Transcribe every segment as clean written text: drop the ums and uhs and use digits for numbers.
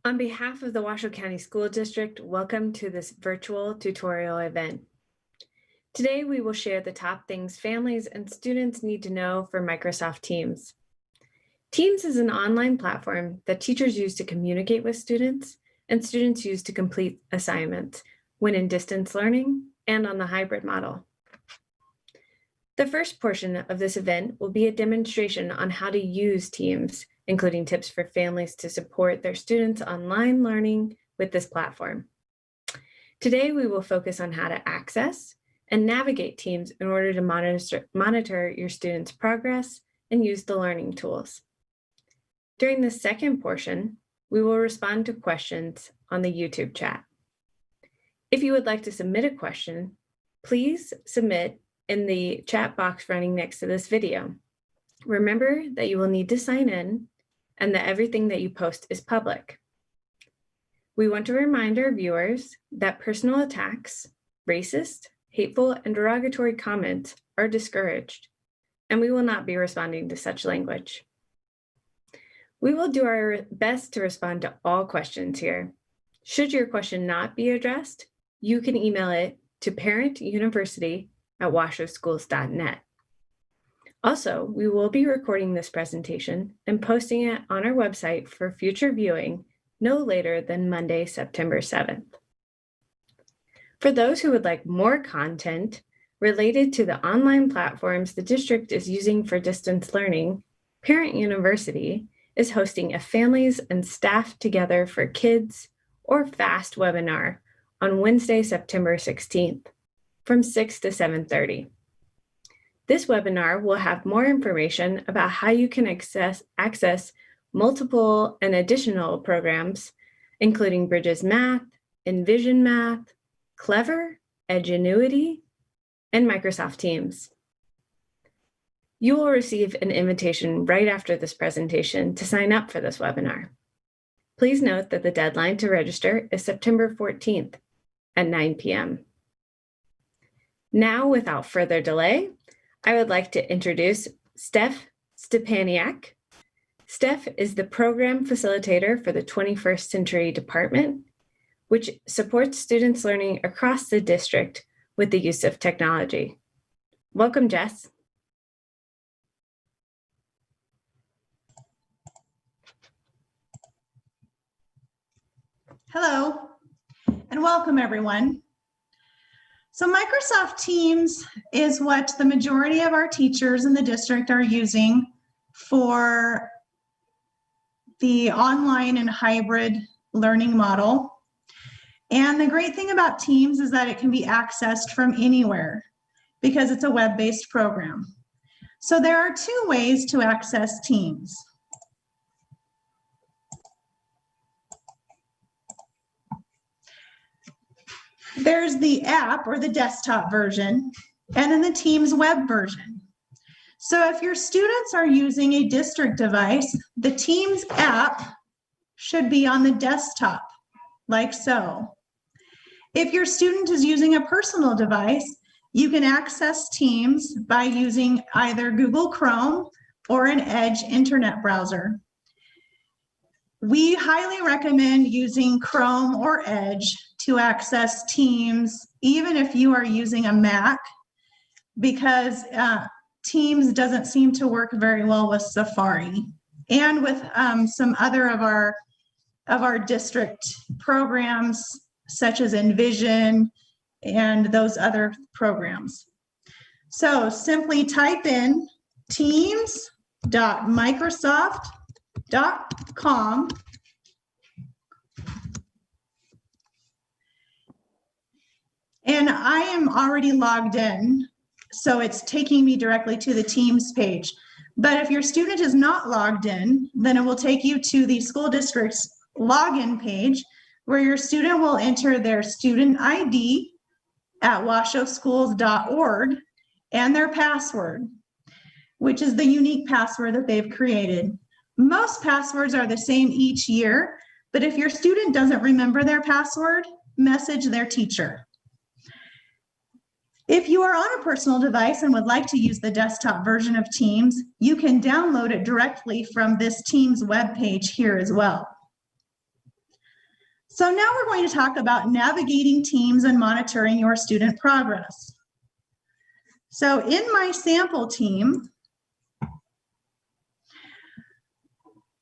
On behalf of the Washoe County School District, welcome to this virtual tutorial event. Today, we will share the top things families and students need to know for Microsoft Teams. Teams is an online platform that teachers use to communicate with students and students use to complete assignments when in distance learning and on the hybrid model. The first portion of this event will be a demonstration on how to use Teams, including tips for families to support their students' online learning with this platform. Today, we will focus on how to access and navigate Teams in order to monitor your students' progress and use the learning tools. During the second portion, we will respond to questions on the YouTube chat. If you would like to submit a question, please submit in the chat box running next to this video. Remember that you will need to sign in and that everything that you post is public. We want to remind our viewers that personal attacks, racist, hateful, and derogatory comments are discouraged, and we will not be responding to such language. We will do our best to respond to all questions here. Should your question not be addressed, you can email it to parentuniversity@washoeschools.net. Also, we will be recording this presentation and posting it on our website for future viewing no later than Monday, September 7th. For those who would like more content related to the online platforms the district is using for distance learning, Parent University is hosting a Families and Staff Together for Kids or FAST webinar on Wednesday, September 16th from 6 to 7:30. This webinar will have more information about how you can access multiple and additional programs, including Bridges Math, Envision Math, Clever, Edgenuity, and Microsoft Teams. You will receive an invitation right after this presentation to sign up for this webinar. Please note that the deadline to register is September 14th at 9 p.m. Now, without further delay, I would like to introduce Steph Stepaniak. Steph is the program facilitator for the 21st Century Department, which supports students learning across the district with the use of technology. Welcome, Jess. Hello, and welcome everyone. So Microsoft Teams is what the majority of our teachers in the district are using for the online and hybrid learning model. And the great thing about Teams is that it can be accessed from anywhere because it's a web-based program. So there are two ways to access Teams. There's the app or the desktop version, and then the Teams web version. So if your students are using a district device, the Teams app should be on the desktop, like so. If your student is using a personal device, you can access Teams by using either Google Chrome or an Edge internet browser. We highly recommend using Chrome or Edge to access Teams, even if you are using a Mac, because Teams doesn't seem to work very well with Safari and with some other of our district programs, such as Envision and those other programs. So simply type in teams.microsoft.com and I am already logged in, so it's taking me directly to the Teams page. But if your student is not logged in, then it will take you to the school district's login page, where your student will enter their student ID at washoeschools.org and their password, which is the unique password that they've created. Most passwords are the same each year, but if your student doesn't remember their password, message their teacher. If you are on a personal device and would like to use the desktop version of Teams, you can download it directly from this Teams webpage here as well. So now we're going to talk about navigating teams and monitoring your student progress. So in my sample team,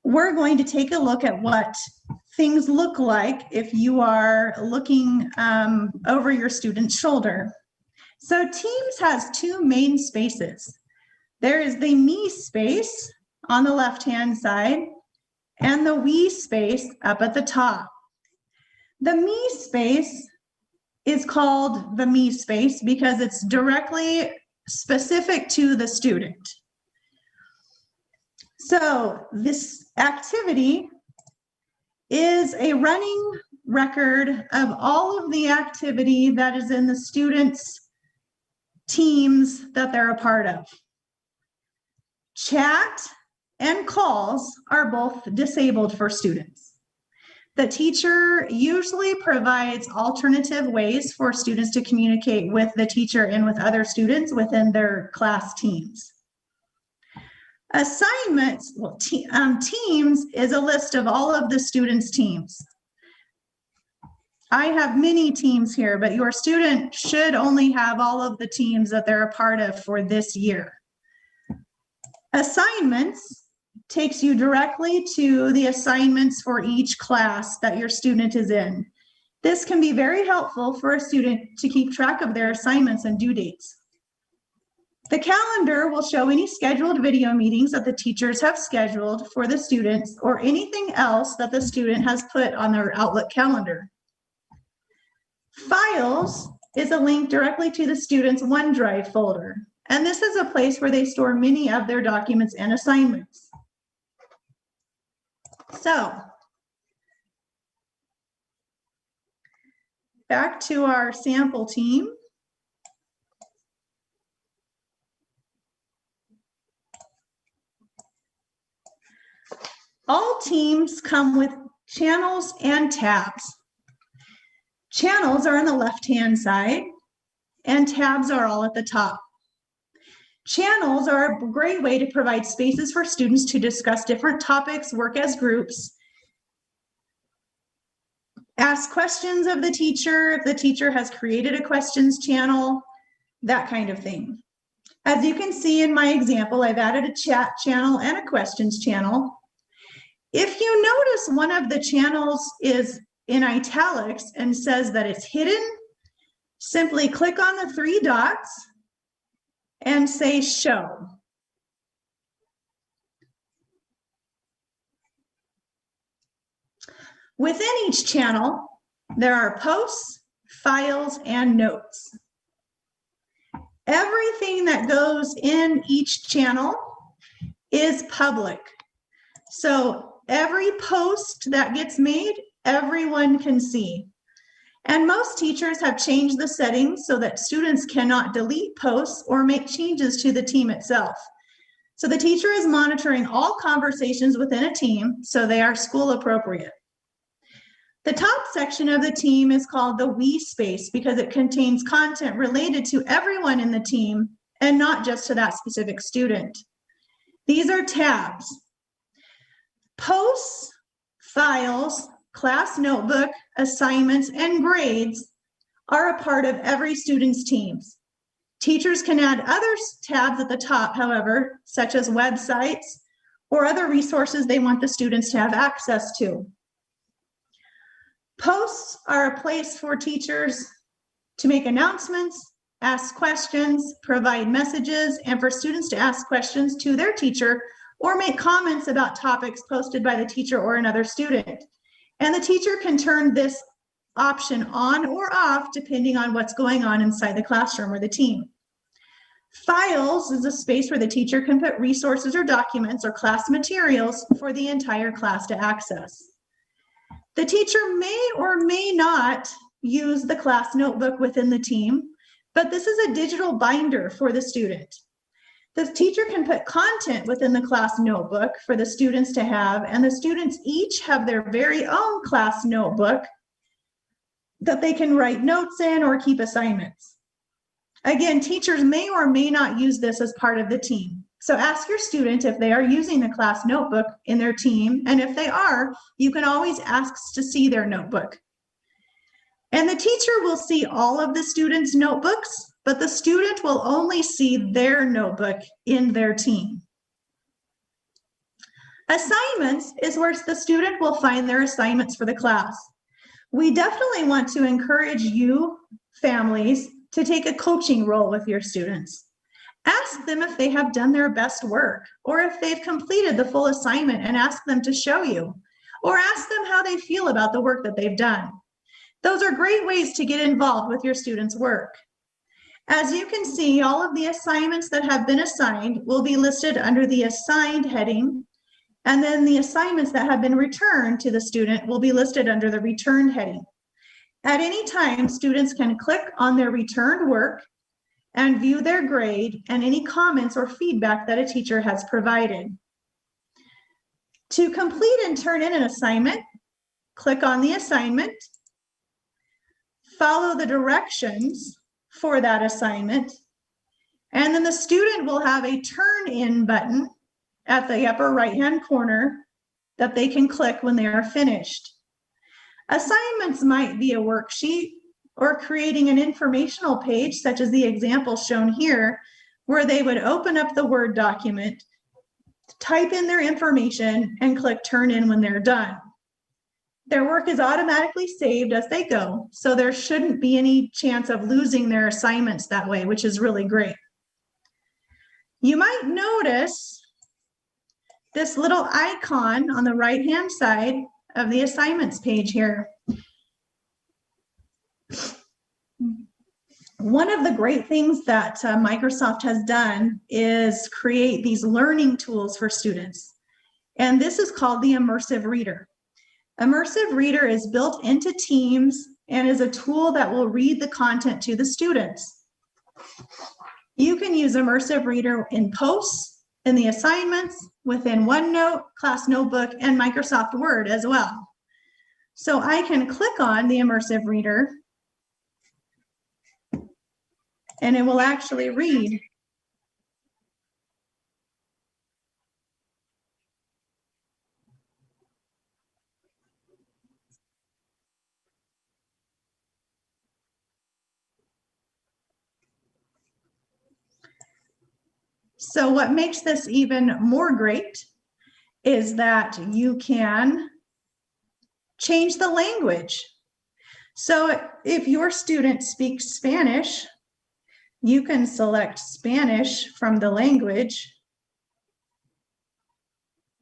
we're going to take a look at what things look like if you are looking over your student's shoulder. So Teams has two main spaces. There is the me space on the left-hand side and the we space up at the top. The me space is called the me space because it's directly specific to the student. So this activity is a running record of all of the activity that is in the students' teams that they're a part of. Chat and calls are both disabled for students. The teacher usually provides alternative ways for students to communicate with the teacher and with other students within their class teams. Assignments, teams is a list of all of the students' teams. I have many teams here, but your student should only have all of the teams that they're a part of for this year. Assignments takes you directly to the assignments for each class that your student is in. This can be very helpful for a student to keep track of their assignments and due dates. The calendar will show any scheduled video meetings that the teachers have scheduled for the students or anything else that the student has put on their Outlook calendar. Files is a link directly to the student's OneDrive folder, and this is a place where they store many of their documents and assignments. So, back to our sample team. All teams come with channels and tabs. Channels are on the left-hand side, and tabs are all at the top. Channels are a great way to provide spaces for students to discuss different topics, work as groups, ask questions of the teacher if the teacher has created a questions channel, that kind of thing. As you can see in my example, I've added a chat channel and a questions channel. If you notice one of the channels is in italics and says that it's hidden, simply click on the three dots and say show. Within each channel, there are posts, files, and notes. Everything that goes in each channel is public. So every post that gets made, everyone can see. And most teachers have changed the settings so that students cannot delete posts or make changes to the team itself. So the teacher is monitoring all conversations within a team, so they are school appropriate. The top section of the team is called the we space because it contains content related to everyone in the team and not just to that specific student. These are tabs. Posts, files, class notebook, assignments, and grades are a part of every student's teams. Teachers can add other tabs at the top, however, such as websites or other resources they want the students to have access to. Posts are a place for teachers to make announcements, ask questions, provide messages, and for students to ask questions to their teacher or make comments about topics posted by the teacher or another student. And the teacher can turn this option on or off depending on what's going on inside the classroom or the team. Files is a space where the teacher can put resources or documents or class materials for the entire class to access. The teacher may or may not use the class notebook within the team, but this is a digital binder for the student. The teacher can put content within the class notebook for the students to have, and the students each have their very own class notebook that they can write notes in or keep assignments. Again, teachers may or may not use this as part of the team. So ask your student if they are using the class notebook in their team, and if they are, you can always ask to see their notebook. And the teacher will see all of the students' notebooks, but the student will only see their notebook in their team. Assignments is where the student will find their assignments for the class. We definitely want to encourage you, families, to take a coaching role with your students. Ask them if they have done their best work, or if they've completed the full assignment, and ask them to show you, or ask them how they feel about the work that they've done. Those are great ways to get involved with your students' work. As you can see, all of the assignments that have been assigned will be listed under the assigned heading, and then the assignments that have been returned to the student will be listed under the returned heading. At any time, students can click on their returned work and view their grade and any comments or feedback that a teacher has provided. To complete and turn in an assignment, click on the assignment, follow the directions for that assignment, and then the student will have a turn in button at the upper right-hand corner that they can click when they are finished. Assignments might be a worksheet or creating an informational page, such as the example shown here, where they would open up the Word document, type in their information, and click Turn In when they're done. Their work is automatically saved as they go, so there shouldn't be any chance of losing their assignments that way, which is really great. You might notice this little icon on the right-hand side of the assignments page here. One of the great things that Microsoft has done is create these learning tools for students. And this is called the Immersive Reader. Immersive Reader is built into Teams and is a tool that will read the content to the students. You can use Immersive Reader in posts, in the assignments, within OneNote, Class Notebook, and Microsoft Word as well. So I can click on the Immersive Reader and it will actually read. So what makes this even more great is that you can change the language. So if your student speaks Spanish, you can select Spanish from the language.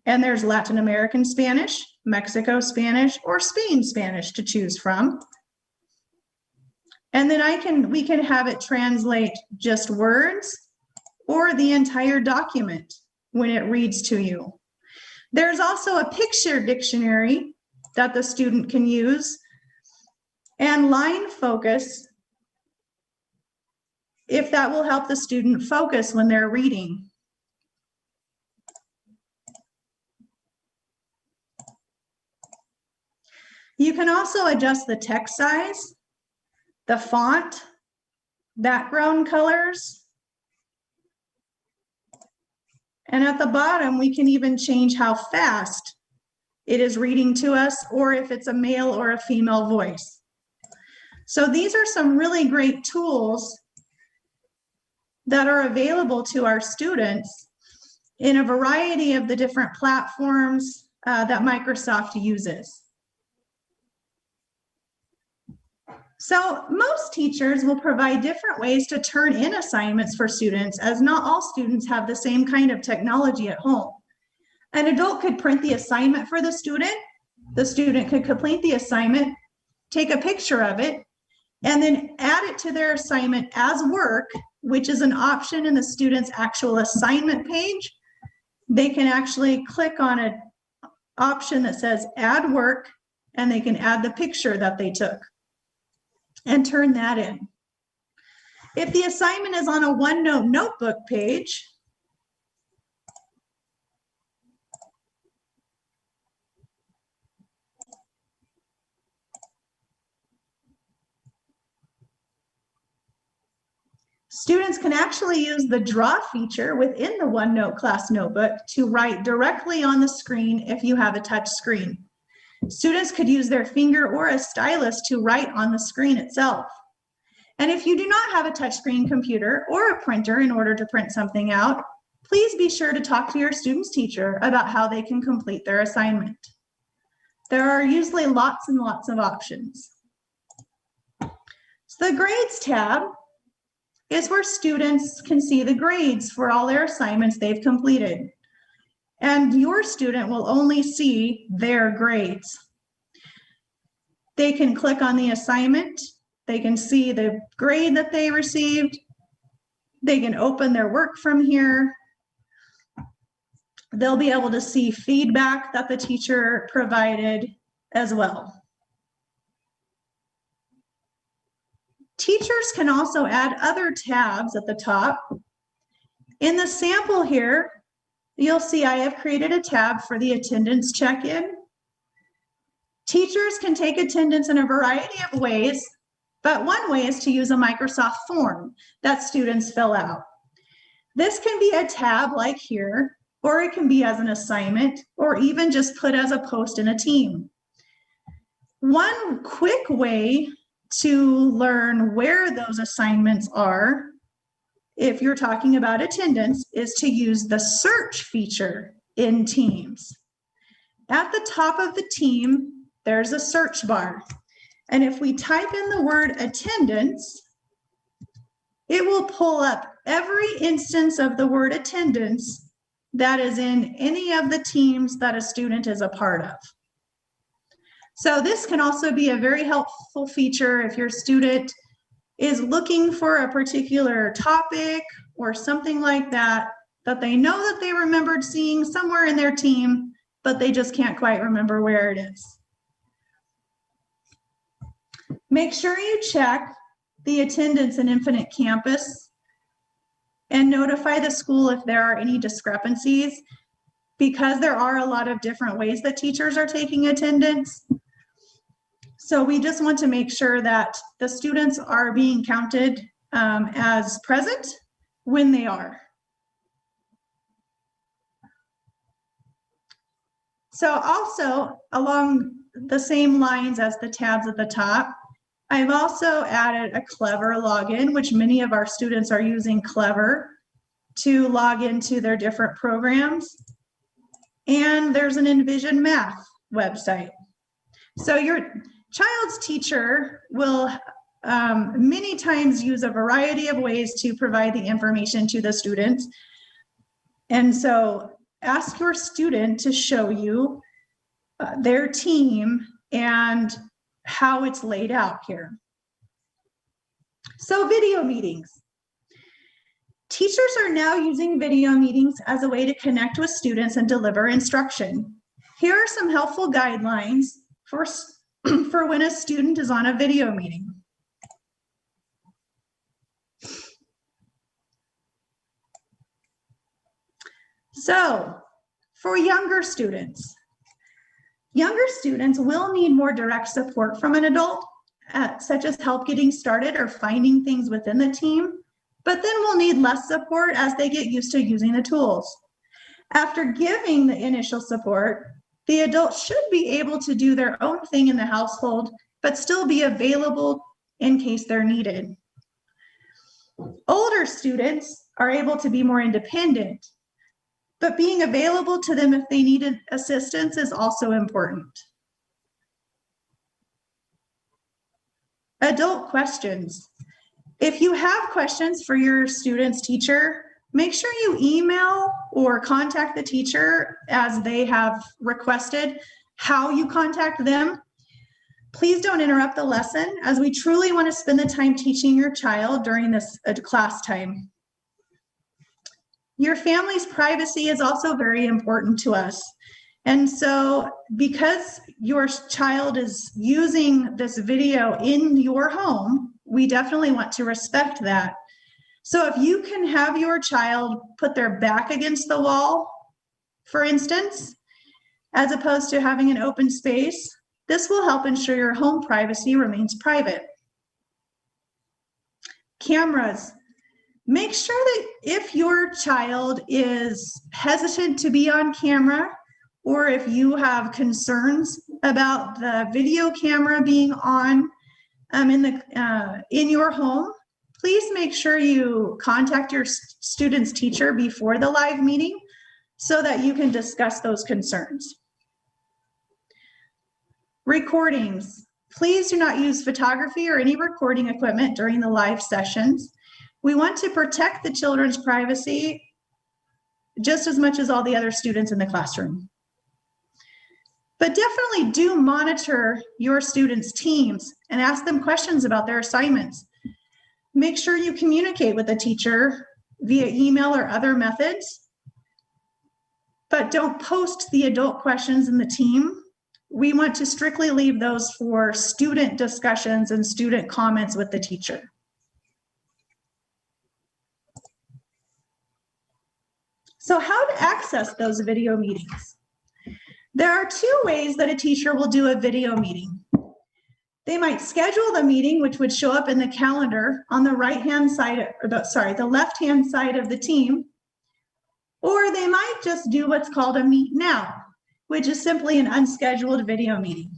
And there's Latin American Spanish, Mexico Spanish, or Spain Spanish to choose from. And then we can have it translate just words or the entire document when it reads to you. There's also a picture dictionary that the student can use, and line focus if that will help the student focus when they're reading. You can also adjust the text size, the font, background colors, and at the bottom, we can even change how fast it is reading to us, or if it's a male or a female voice. So these are some really great tools that are available to our students in a variety of the different platforms that Microsoft uses. So most teachers will provide different ways to turn in assignments for students, as not all students have the same kind of technology at home. An adult could print the assignment for the student could complete the assignment, take a picture of it, and then add it to their assignment as work, which is an option in the student's actual assignment page. They can actually click on an option that says add work, and they can add the picture that they took and turn that in. If the assignment is on a OneNote notebook page, Students can actually use the draw feature within the OneNote class notebook to write directly on the screen if you have a touch screen. Students could use their finger or a stylus to write on the screen itself. And if you do not have a touchscreen computer or a printer in order to print something out, please be sure to talk to your student's teacher about how they can complete their assignment. There are usually lots and lots of options. So the Grades tab is where students can see the grades for all their assignments they've completed. And your student will only see their grades. They can click on the assignment. They can see the grade that they received. They can open their work from here. They'll be able to see feedback that the teacher provided as well. Teachers can also add other tabs at the top. In the sample here, you'll see I have created a tab for the attendance check-in. Teachers can take attendance in a variety of ways, but one way is to use a Microsoft form that students fill out. This can be a tab like here, or it can be as an assignment, or even just put as a post in a team. One quick way to learn where those assignments are, if you're talking about attendance, is to use the search feature in Teams. At the top of the team, there's a search bar. And if we type in the word attendance, it will pull up every instance of the word attendance that is in any of the teams that a student is a part of. So this can also be a very helpful feature if your student is looking for a particular topic or something like that, that they know that they remembered seeing somewhere in their team, but they just can't quite remember where it is. Make sure you check the attendance in Infinite Campus and notify the school if there are any discrepancies, because there are a lot of different ways that teachers are taking attendance. So we just want to make sure that the students are being counted as present when they are. So also along the same lines as the tabs at the top, I've also added a Clever login, which many of our students are using Clever to log into their different programs. And there's an Envision Math website. So your child's teacher will many times use a variety of ways to provide the information to the students. And so ask your student to show you their team and how it's laid out here. So video meetings. Teachers are now using video meetings as a way to connect with students and deliver instruction. Here are some helpful guidelines for when a student is on a video meeting. So for younger students will need more direct support from an adult, such as help getting started or finding things within the team, but then will need less support as they get used to using the tools. After giving the initial support, the adults should be able to do their own thing in the household, but still be available in case they're needed. Older students are able to be more independent, but being available to them if they needed assistance is also important. Adult questions. If you have questions for your student's teacher, make sure you email or contact the teacher as they have requested how you contact them. Please don't interrupt the lesson, as we truly want to spend the time teaching your child during this class time. Your family's privacy is also very important to us. And so because your child is using this video in your home, we definitely want to respect that. So if you can have your child put their back against the wall, for instance, as opposed to having an open space, this will help ensure your home privacy remains private. Cameras. Make sure that if your child is hesitant to be on camera, or if you have concerns about the video camera being on in your home, please make sure you contact your student's teacher before the live meeting so that you can discuss those concerns. Recordings. Please do not use photography or any recording equipment during the live sessions. We want to protect the children's privacy just as much as all the other students in the classroom. But definitely do monitor your students' teams and ask them questions about their assignments. Make sure you communicate with the teacher via email or other methods, but don't post the adult questions in the team. We want to strictly leave those for student discussions and student comments with the teacher. So how to access those video meetings? There are two ways that a teacher will do a video meeting. They might schedule the meeting, which would show up in the calendar on the right-hand side, or the left-hand side of the team, or they might just do what's called a meet now, which is simply an unscheduled video meeting.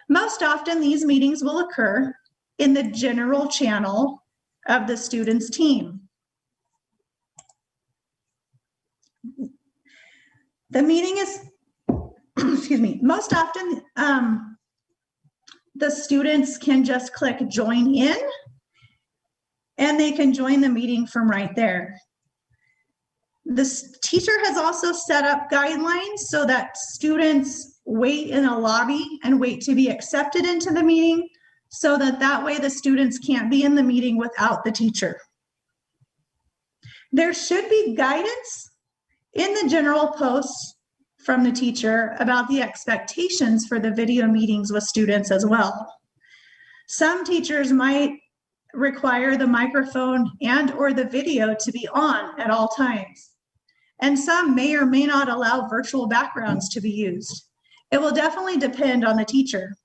Most often, these meetings will occur in the general channel of the student's team. The meeting is, excuse me, most often the students can just click join in and they can join the meeting from right there. This teacher has also set up guidelines so that students wait in a lobby and wait to be accepted into the meeting, so that way the students can't be in the meeting without the teacher. There should be guidance in the general posts from the teacher about the expectations for the video meetings with students as well. Some teachers might require the microphone and or the video to be on at all times. And some may or may not allow virtual backgrounds to be used. It will definitely depend on the teacher.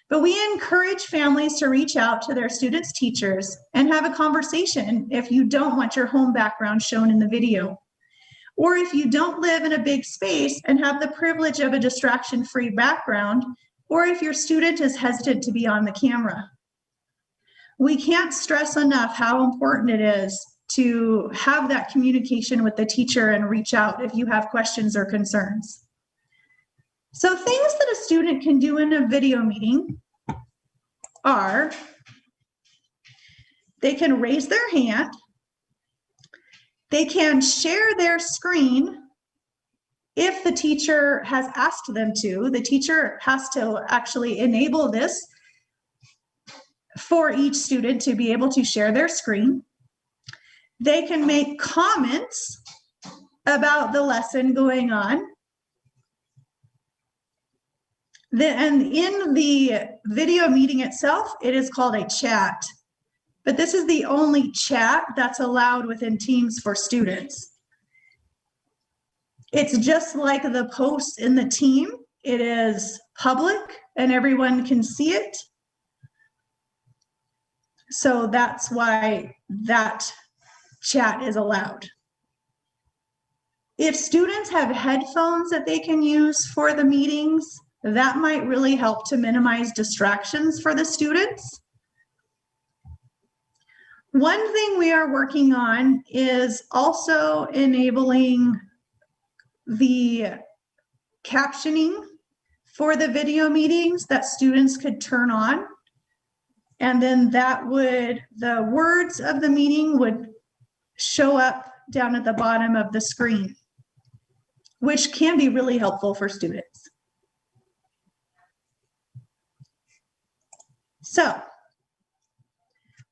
But we encourage families to reach out to their students' teachers and have a conversation if you don't want your home background shown in the video. Or if you don't live in a big space and have the privilege of a distraction-free background, or if your student is hesitant to be on the camera. We can't stress enough how important it is to have that communication with the teacher and reach out if you have questions or concerns. So things that a student can do in a video meeting are, they can raise their hand, they can share their screen if the teacher has asked them to. The teacher has to actually enable this for each student to be able to share their screen. They can make comments about the lesson going on. And in the video meeting itself, it is called a chat. But this is the only chat that's allowed within Teams for students. It's just like the posts in the team. It is public and everyone can see it. So that's why that chat is allowed. If students have headphones that they can use for the meetings, that might really help to minimize distractions for the students. One thing we are working on is also enabling the captioning for the video meetings that students could turn on. And then the words of the meeting would show up down at the bottom of the screen, which can be really helpful for students. So,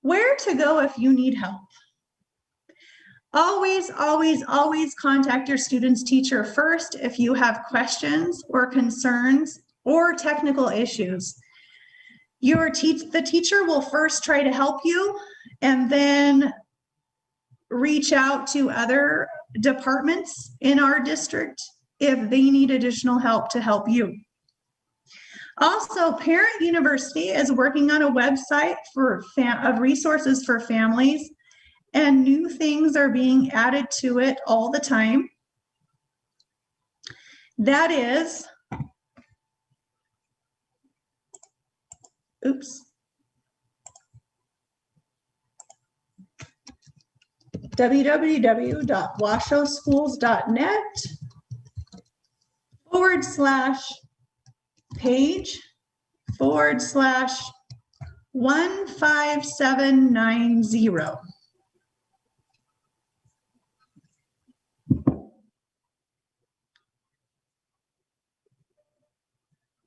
where to go if you need help? Always, always, always contact your student's teacher first if you have questions or concerns or technical issues. The teacher will first try to help you and then reach out to other departments in our district if they need additional help to help you. Also, Parent University is working on a website of resources for families, and new things are being added to it all the time. That is, www.washosschools.net/page/15790.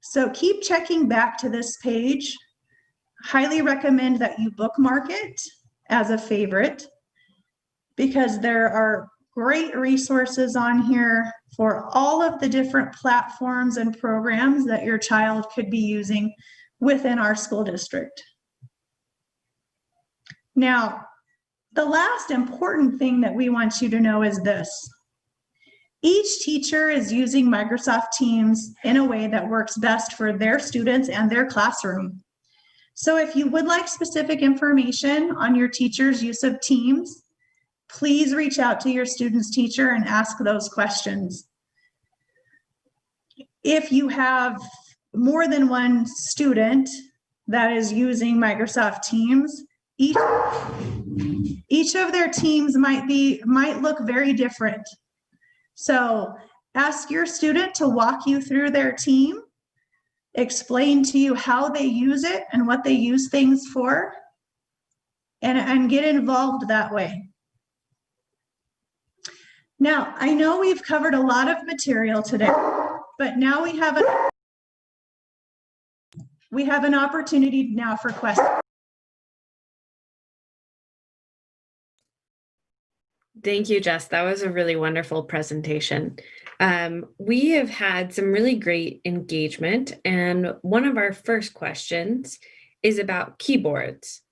So keep checking back to this page. Highly recommend that you bookmark it as a favorite, because there are great resources on here for all of the different platforms and programs that your child could be using within our school district. Now, the last important thing that we want you to know is this. Each teacher is using Microsoft Teams in a way that works best for their students and their classroom. So if you would like specific information on your teacher's use of Teams, please reach out to your student's teacher and ask those questions. If you have more than one student that is using Microsoft Teams, each of their teams might look very different. So ask your student to walk you through their team, explain to you how they use it and what they use things for, and get involved that way. Now, I know we've covered a lot of material today, but now we have an opportunity now for questions. Thank you, Jess. That was a really wonderful presentation. We have had some really great engagement, and one of our first questions is about keyboards.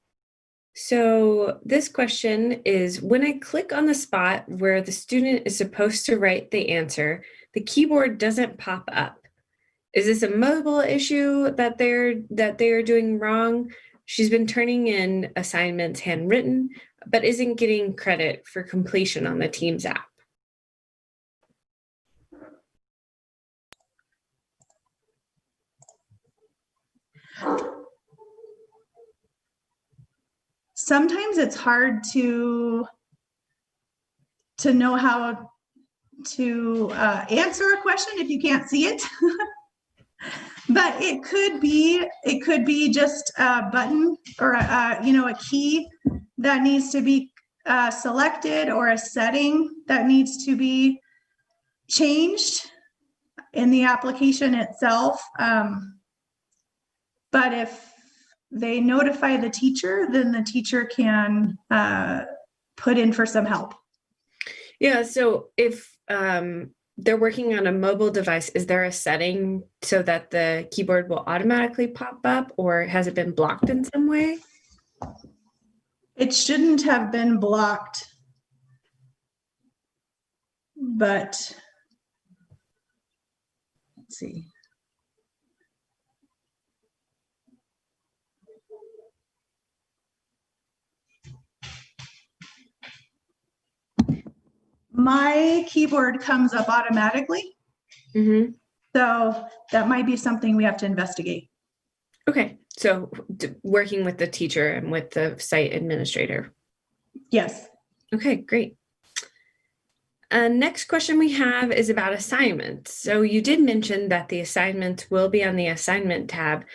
So this question is, when I click on the spot where the student is supposed to write the answer, the keyboard doesn't pop up. Is this a mobile issue that they're doing wrong? She's been turning in assignments handwritten, but isn't getting credit for completion on the Teams app. Sometimes it's hard to know how to answer a question if you can't see it. But it could be just a button or a key that needs to be selected, or a setting that needs to be changed in the application itself. But if they notify the teacher, then the teacher can put in for some help. Yeah, so if they're working on a mobile device, is there a setting so that the keyboard will automatically pop up, or has it been blocked in some way? It shouldn't have been blocked, but let's see. My keyboard comes up automatically. Mm-hmm. So that might be something we have to investigate. Okay, so working with the teacher and with the site administrator. Yes. Okay, great. Next question we have is about assignments. So you did mention that the assignments will be on the assignment tab.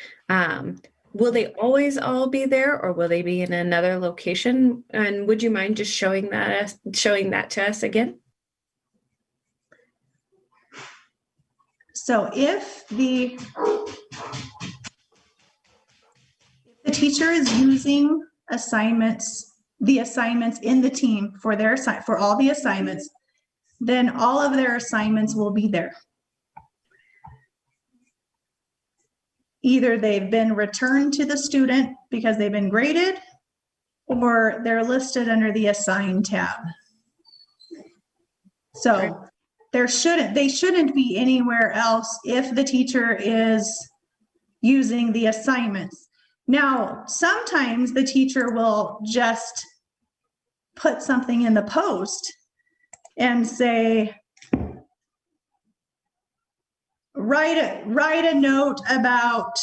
Will they always all be there, or will they be in another location? And would you mind just showing that to us again? So if the teacher is using the assignments in the team for all the assignments, then all of their assignments will be there. Either they've been returned to the student because they've been graded, or they're listed under the Assign tab. So they shouldn't be anywhere else if the teacher is using the assignments. Now, sometimes the teacher will just put something in the post and say, write a note about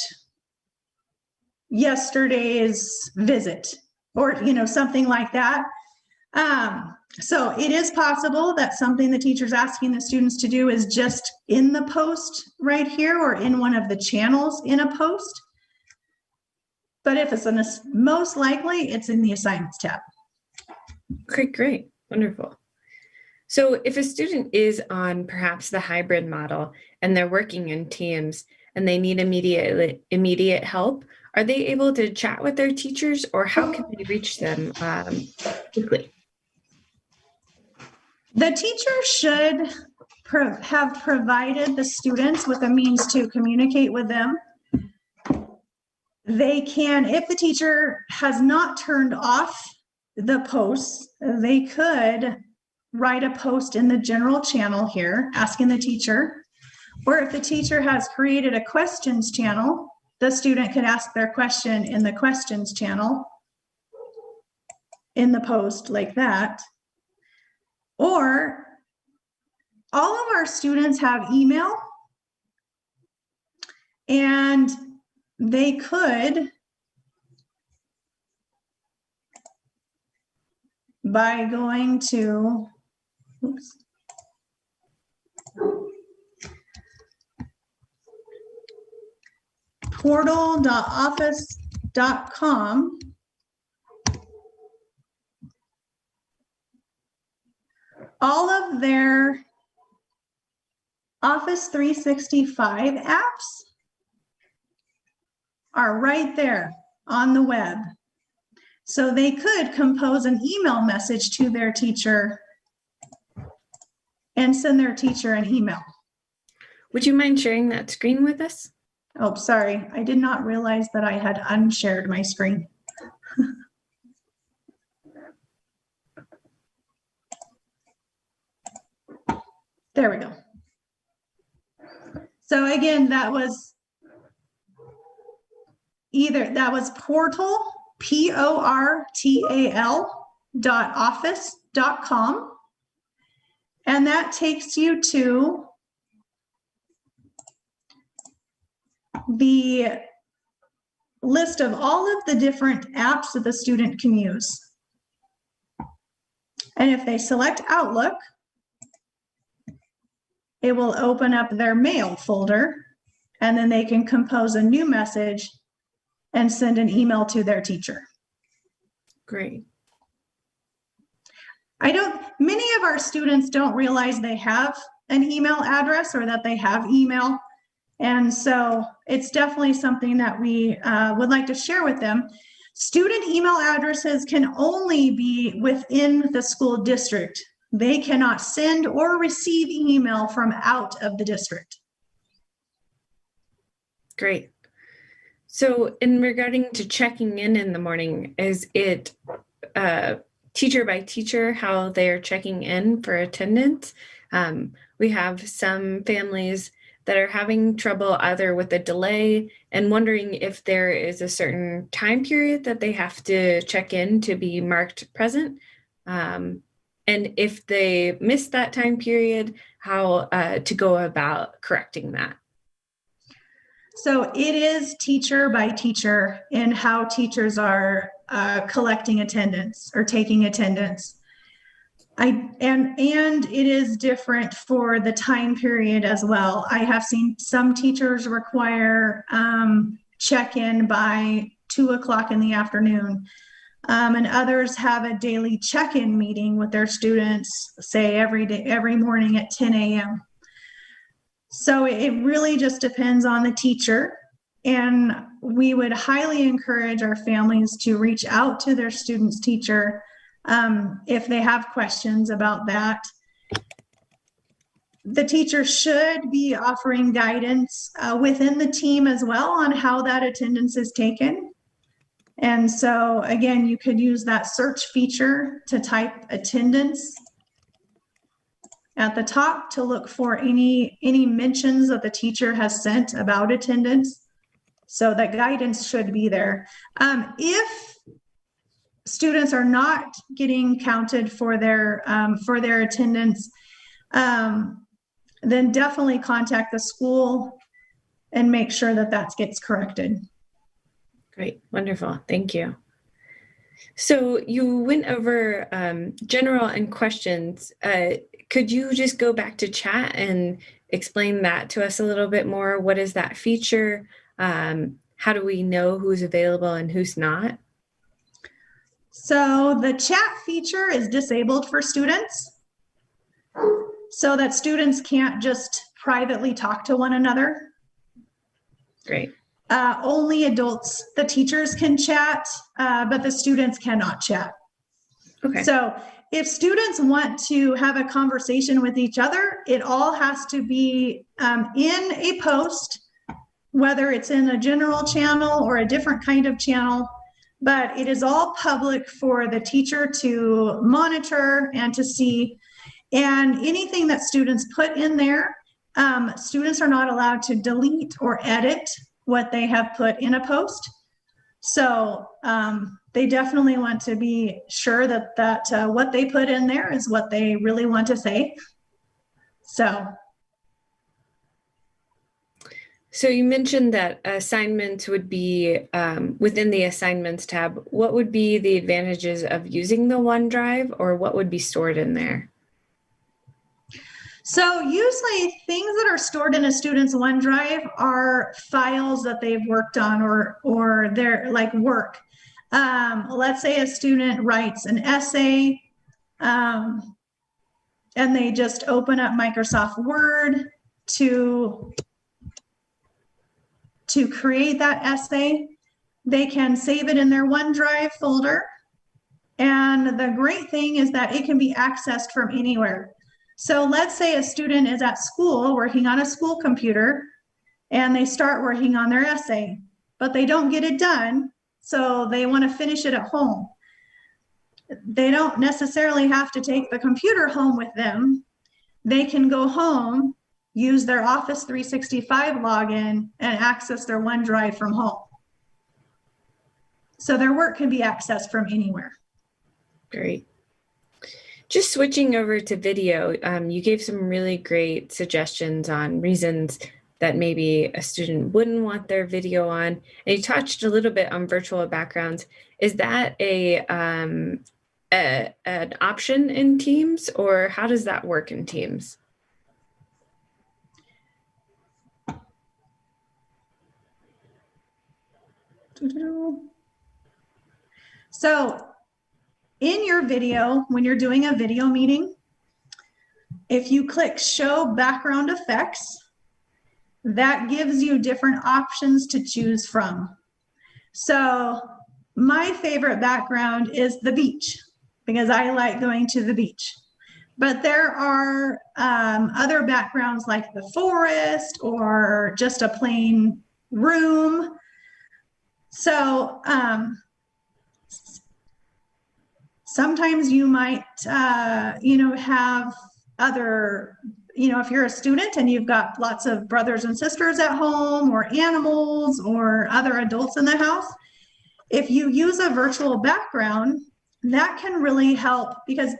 yesterday's visit, or something like that. So it is possible that something the teacher's asking the students to do is just in the post right here, or in one of the channels in a post. But if it's most likely, it's in the assignments tab. Okay, great, wonderful. So if a student is on perhaps the hybrid model and they're working in teams and they need immediate help, are they able to chat with their teachers, or how can they reach them quickly? The teacher should have provided the students with a means to communicate with them. They can, if the teacher has not turned off the posts, they could write a post in the general channel here asking the teacher, or if the teacher has created a questions channel, the student could ask their question in the questions channel in the post like that. Or all of our students have email, and they could, by going to, portal.office.com, all of their Office 365 apps are right there on the web. So they could compose an email message to their teacher and send their teacher an email. Would you mind sharing that screen with us? Oh, sorry. I did not realize that I had unshared my screen. There we go. So again, that was portal, portal.office.com. And that takes you to the list of all of the different apps that the student can use. And if they select Outlook, it will open up their mail folder, and then they can compose a new message and send an email to their teacher. Great. Many of our students don't realize they have an email address or that they have email. And so it's definitely something that we would like to share with them. Student email addresses can only be within the school district. They cannot send or receive email from out of the district. Great. So in regarding to checking in the morning, is it teacher by teacher how they're checking in for attendance? We have some families that are having trouble either with a delay and wondering if there is a certain time period that they have to check in to be marked present. And if they miss that time period, how to go about correcting that. So it is teacher by teacher in how teachers are collecting attendance or taking attendance. And it is different for the time period as well. I have seen some teachers require check-in by 2:00 in the afternoon. And others have a daily check-in meeting with their students, say every morning at 10 a.m. So it really just depends on the teacher. And we would highly encourage our families to reach out to their student's teacher if they have questions about that. The teacher should be offering guidance within the team as well on how that attendance is taken. And so again, you could use that search feature to type attendance at the top to look for any mentions that the teacher has sent about attendance. So that guidance should be there. If students are not getting counted for their attendance, then definitely contact the school and make sure that that gets corrected. Great, wonderful, thank you. So you went over general and questions. Could you just go back to chat and explain that to us a little bit more? What is that feature? How do we know who's available and who's not? So the chat feature is disabled for students so that students can't just privately talk to one another. Great. Only adults, the teachers can chat, but the students cannot chat. Okay. So if students want to have a conversation with each other, it all has to be in a post, whether it's in a general channel or a different kind of channel, but it is all public for the teacher to monitor and to see. And anything that students put in there, students are not allowed to delete or edit what they have put in a post. So they definitely want to be sure that what they put in there is what they really want to say. So you mentioned that assignments would be within the assignments tab. What would be the advantages of using the OneDrive, or what would be stored in there? So usually things that are stored in a student's OneDrive are files that they've worked on or their like work. Let's say a student writes an essay and they just open up Microsoft Word to create that essay. They can save it in their OneDrive folder. And the great thing is that it can be accessed from anywhere. So let's say a student is at school working on a school computer and they start working on their essay, but they don't get it done. So they want to finish it at home. They don't necessarily have to take the computer home with them. They can go home, use their Office 365 login, and access their OneDrive from home. So their work can be accessed from anywhere. Great. Just switching over to video, you gave some really great suggestions on reasons that maybe a student wouldn't want their video on. And you touched a little bit on virtual backgrounds. Is that an option in Teams, or how does that work in Teams? So in your video, when you're doing a video meeting, if you click show background effects, that gives you different options to choose from. So my favorite background is the beach because I like going to the beach. But there are other backgrounds like the forest or just a plain room. So sometimes you might, have other, if you're a student and you've got lots of brothers and sisters at home or animals or other adults in the house, if you use a virtual background, that can really help because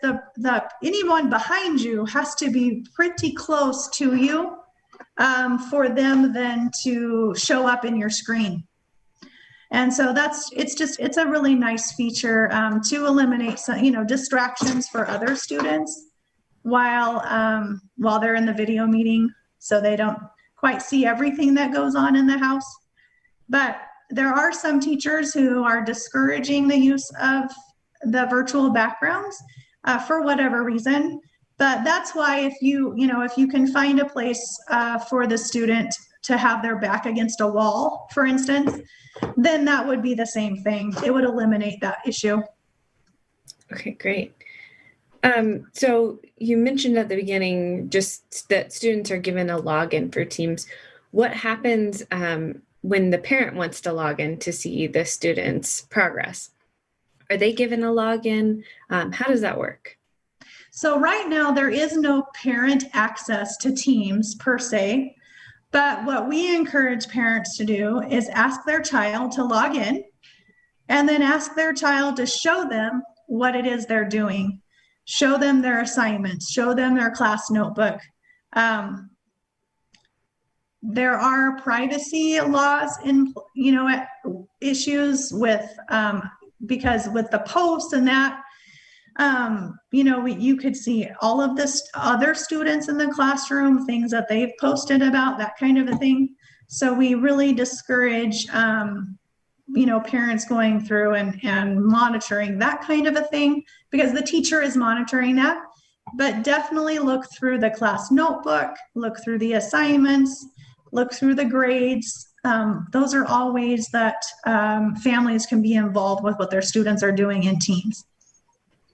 anyone behind you has to be pretty close to you for them then to show up in your screen. And so it's a really nice feature to eliminate some, distractions for other students while they're in the video meeting, so they don't quite see everything that goes on in the house. But there are some teachers who are discouraging the use of the virtual backgrounds for whatever reason. But that's why if you can find a place for the student to have their back against a wall, for instance, then that would be the same thing. It would eliminate that issue. Okay, great. So you mentioned at the beginning just that students are given a login for Teams. What happens when the parent wants to log in to see the student's progress? Are they given a login? How does that work? So right now there is no parent access to Teams per se. But what we encourage parents to do is ask their child to log in and then ask their child to show them what it is they're doing. Show them their assignments, show them their class notebook. There are privacy laws in, issues with, because with the posts and that, you could see all of this other students in the classroom, things that they've posted about, that kind of a thing. So we really discourage, parents going through and monitoring that kind of a thing, because the teacher is monitoring that. But definitely look through the class notebook, look through the assignments, look through the grades. Those are all ways that families can be involved with what their students are doing in teams.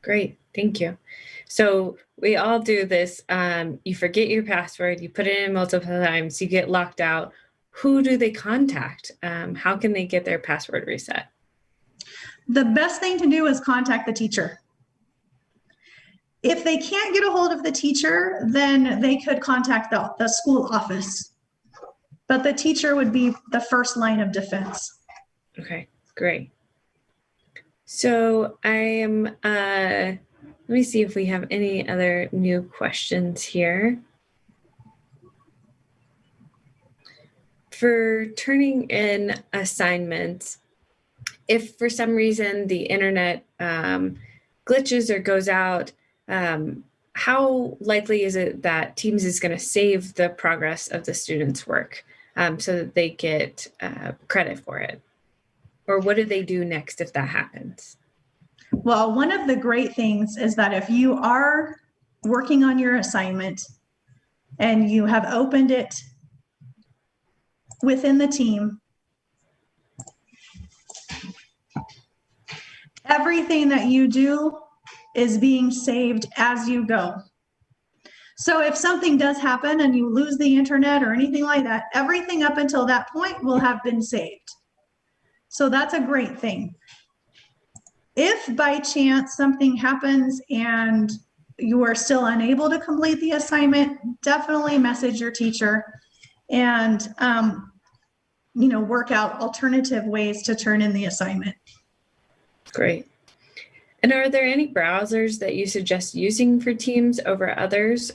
Great, thank you. So we all do this. You forget your password, you put it in multiple times, you get locked out. Who do they contact? How can they get their password reset? The best thing to do is contact the teacher. If they can't get a hold of the teacher, then they could contact the school office. But the teacher would be the first line of defense. Okay, great. So let me see if we have any other new questions here. For turning in assignments, if for some reason the internet glitches or goes out, how likely is it that Teams is going to save the progress of the students' work so that they get credit for it? Or what do they do next if that happens? Well, one of the great things is that if you are working on your assignment and you have opened it within the team, everything that you do is being saved as you go. So if something does happen and you lose the internet or anything like that, everything up until that point will have been saved. So that's a great thing. If by chance something happens and you are still unable to complete the assignment, definitely message your teacher and work out alternative ways to turn in the assignment. Great. And are there any browsers that you suggest using for Teams over others,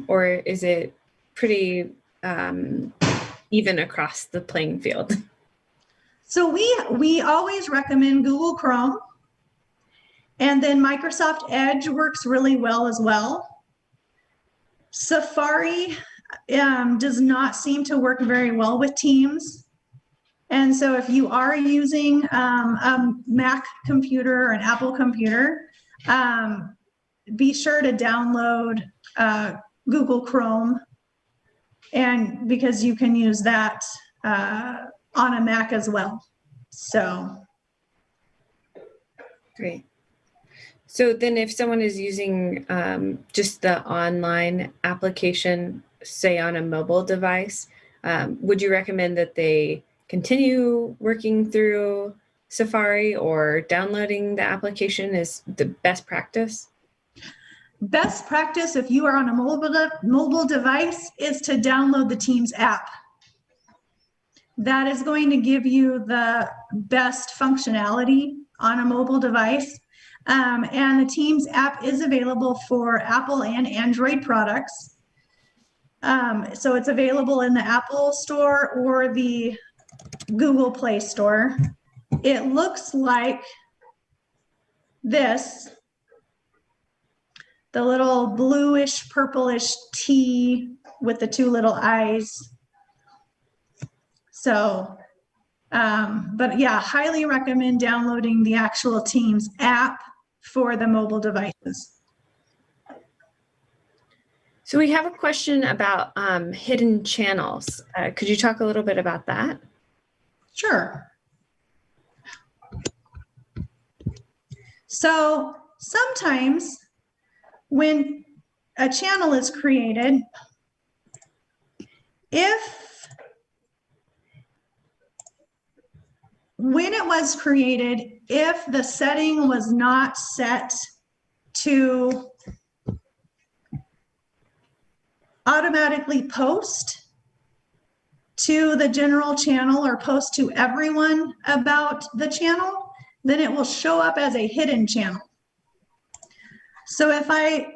or is it pretty even across the playing field? So we always recommend Google Chrome, and then Microsoft Edge works really well as well. Safari does not seem to work very well with Teams. And so if you are using a Mac computer or an Apple computer, be sure to download Google Chrome, and because you can use that on a Mac as well. So. Great. So then if someone is using just the online application, say on a mobile device, would you recommend that they continue working through Safari, or downloading the application is the best practice? Best practice if you are on a mobile device is to download the Teams app. That is going to give you the best functionality on a mobile device. And the Teams app is available for Apple and Android products. So it's available in the Apple Store or the Google Play Store. It looks like this, the little bluish, purplish T with the two little eyes. So, but yeah, highly recommend downloading the actual Teams app for the mobile devices. So we have a question about hidden channels. Could you talk a little bit about that? Sure. So sometimes when a channel is created, when it was created, if the setting was not set to automatically post to the general channel or post to everyone about the channel, then it will show up as a hidden channel. So if I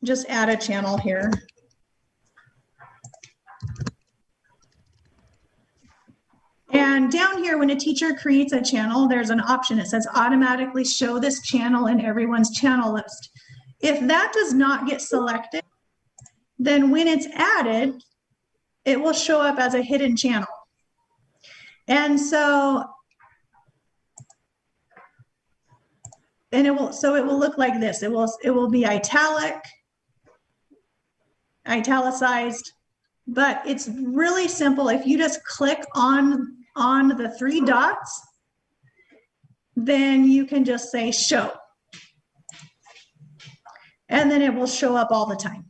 just add a channel here, and down here, when a teacher creates a channel, there's an option. It says automatically show this channel in everyone's channel list. If that does not get selected, then when it's added, it will show up as a hidden channel. And so, it will look like this. It will be italicized, but it's really simple. If you just click on the three dots, then you can just say show. And then it will show up all the time.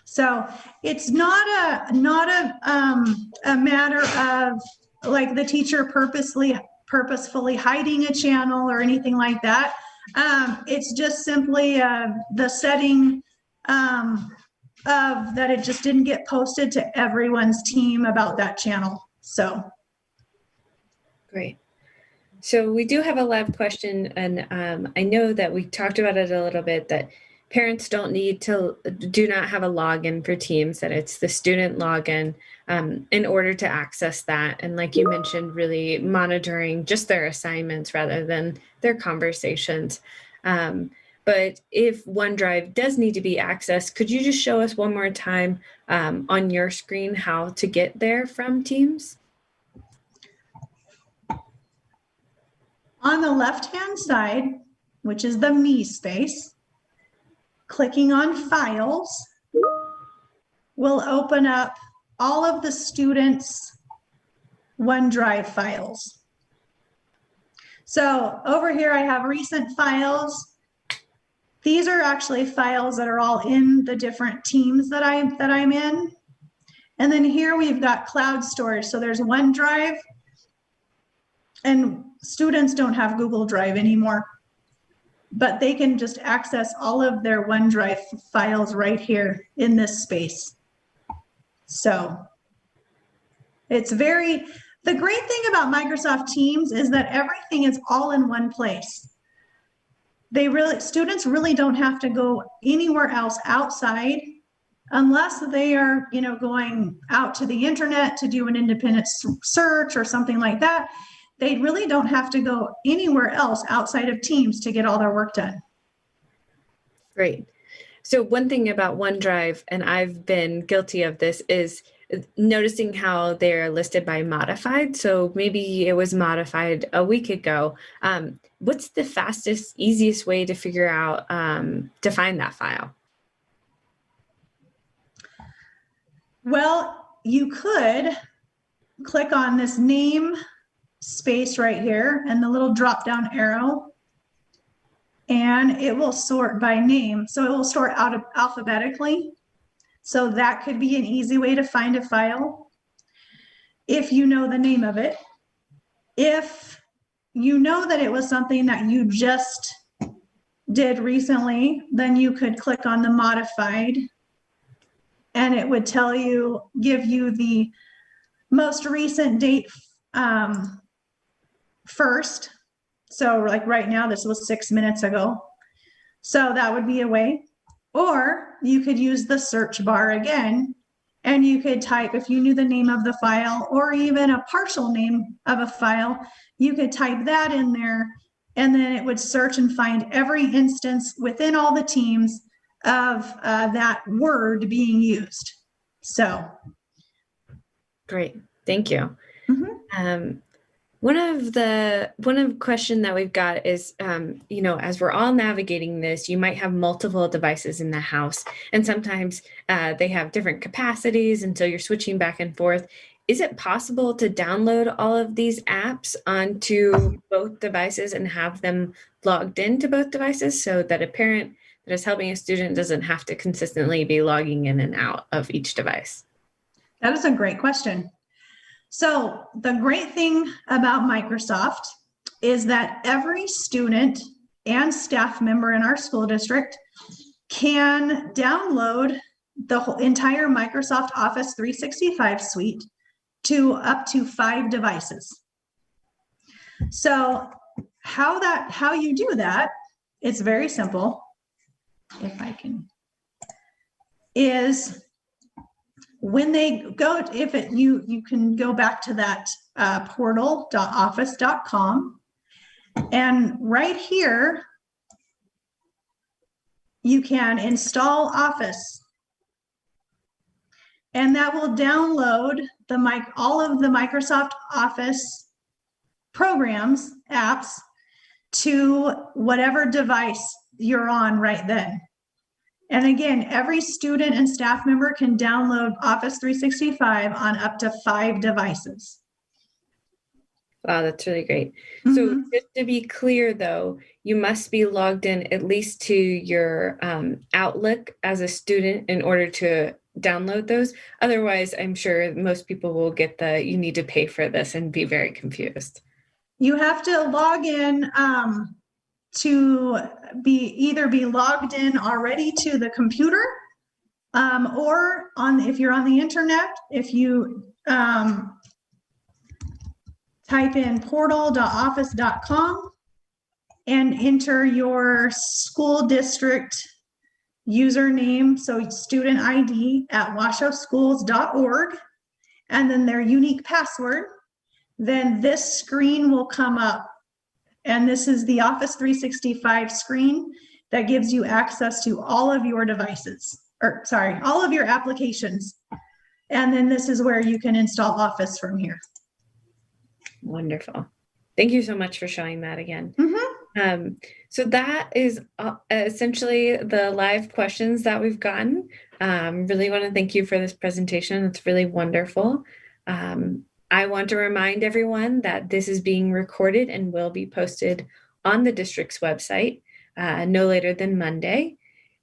So it's not a matter of like the teacher purposefully hiding a channel or anything like that. It's just simply the setting of that it just didn't get posted to everyone's team about that channel. So great. So we do have a lab question, and I know that we talked about it a little bit, that parents do not have a login for Teams, that it's the student login in order to access that. And like you mentioned, really monitoring just their assignments rather than their conversations. But if OneDrive does need to be accessed, could you just show us one more time on your screen how to get there from Teams? On the left-hand side, which is the Me space, clicking on Files will open up all of the students' OneDrive files. So over here I have recent files. These are actually files that are all in the different teams that I'm in. And then here we've got cloud storage. So there's OneDrive, and students don't have Google Drive anymore, but they can just access all of their OneDrive files right here in this space. So the great thing about Microsoft Teams is that everything is all in one place. Students really don't have to go anywhere else outside unless they are, going out to the internet to do an independent search or something like that. They really don't have to go anywhere else outside of Teams to get all their work done. Great. So one thing about OneDrive, and I've been guilty of this, is noticing how they're listed by modified. So maybe it was modified a week ago. What's the fastest, easiest way to figure out, to find that file? Well, you could click on this name space right here and the little drop down arrow, and it will sort by name. So it will sort out alphabetically. So that could be an easy way to find a file if you know the name of it. If you know that it was something that you just did recently, then you could click on the modified and it would give you the most recent date first. So like right now, this was 6 minutes ago. So that would be a way. Or you could use the search bar again, and you could type, if you knew the name of the file or even a partial name of a file, you could type that in there, and then it would search and find every instance within all the teams of that word being used. So. Great, thank you. Mm-hmm. One of the question that we've got is, as we're all navigating this, you might have multiple devices in the house, and sometimes they have different capacities, and so you're switching back and forth. Is it possible to download all of these apps onto both devices and have them logged into both devices so that a parent that is helping a student doesn't have to consistently be logging in and out of each device? That is a great question. So the great thing about Microsoft is that every student and staff member in our school district can download the whole entire Microsoft Office 365 suite to up to 5 devices. So how you do that, it's very simple. If I can, is when they go, you can go back to that portal.office.com, and right here you can install Office, and that will download all of the Microsoft Office programs, apps, to whatever device you're on right then. And again, every student and staff member can download Office 365 on up to 5 devices. Wow, that's really great. So just to be clear, though, you must be logged in at least to your Outlook as a student in order to download those. Otherwise, I'm sure most people will get you need to pay for this and be very confused. You have to log in to either be logged in already to the computer, or if you're on the internet, if you type in portal.office.com and enter your school district username, so student ID at washoeschools.org, and then their unique password, then this screen will come up. And this is the Office 365 screen that gives you access to all of your devices, all of your applications. And then this is where you can install Office from here. Wonderful. Thank you so much for showing that again. So that is essentially the live questions that we've gotten. Really want to thank you for this presentation. It's really wonderful. I want to remind everyone that this is being recorded and will be posted on the district's website no later than Monday.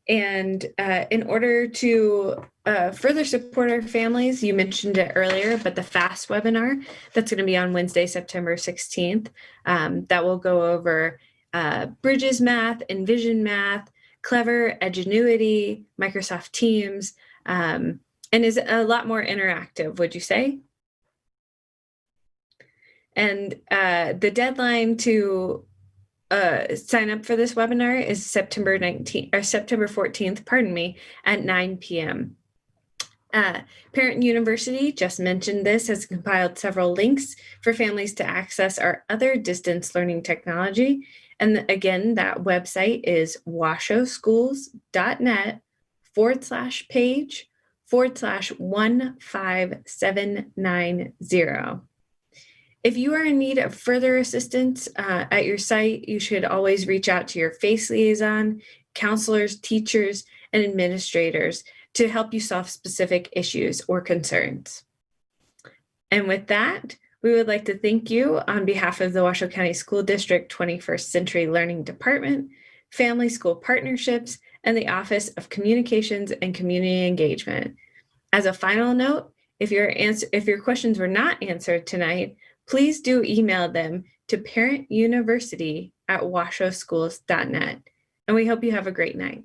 And in order to further support our families, you mentioned it earlier, but the FAST webinar that's going to be on Wednesday, September 16th, that will go over Bridges Math, Envision Math, Clever, Edgenuity, Microsoft Teams, and is a lot more interactive, would you say? And the deadline to sign up for this webinar is September 14th, pardon me, at 9 p.m. Parent University, just mentioned this, has compiled several links for families to access our other distance learning technology. And again, that website is washoeschools.net/page/15790. If you are in need of further assistance at your site, you should always reach out to your FACE liaison, counselors, teachers, and administrators to help you solve specific issues or concerns. And with that, we would like to thank you on behalf of the Washoe County School District 21st Century Learning Department, Family School Partnerships, and the Office of Communications and Community Engagement. As a final note, if your questions were not answered tonight, please do email them to parentuniversity@washoeschools.net. And we hope you have a great night.